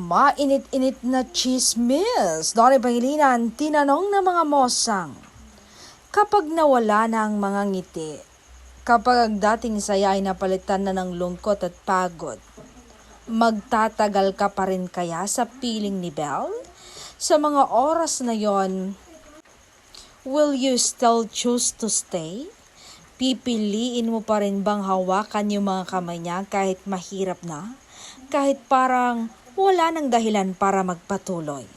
Mainit-init na chismis. Dori Pangilinan, tinanong ng mga mosang. Kapag nawala na ang mga ngiti, kapag ang dating saya ay napalitan na ng lungkot at pagod, magtatagal ka pa rin kaya sa piling ni Belle? Sa mga oras na yon, will you still choose to stay? Pipiliin mo pa rin bang hawakan yung mga kamay niya kahit mahirap na? Kahit parang wala nang dahilan para magpatuloy.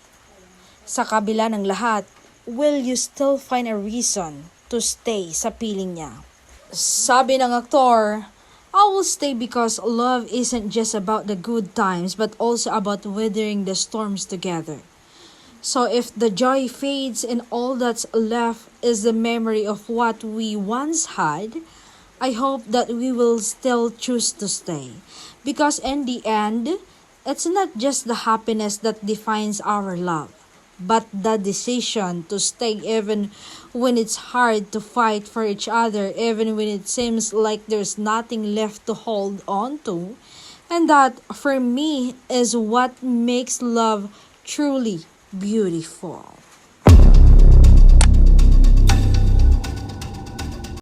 Sa kabila ng lahat, will you still find a reason to stay sa piling niya? Sabi ng aktor, I will stay because love isn't just about the good times but also about weathering the storms together. So if the joy fades and all that's left is the memory of what we once had, I hope that we will still choose to stay. Because in the end, it's not just the happiness that defines our love, but the decision to stay even when it's hard to fight for each other, even when it seems like there's nothing left to hold on to. And that, for me, is what makes love truly beautiful.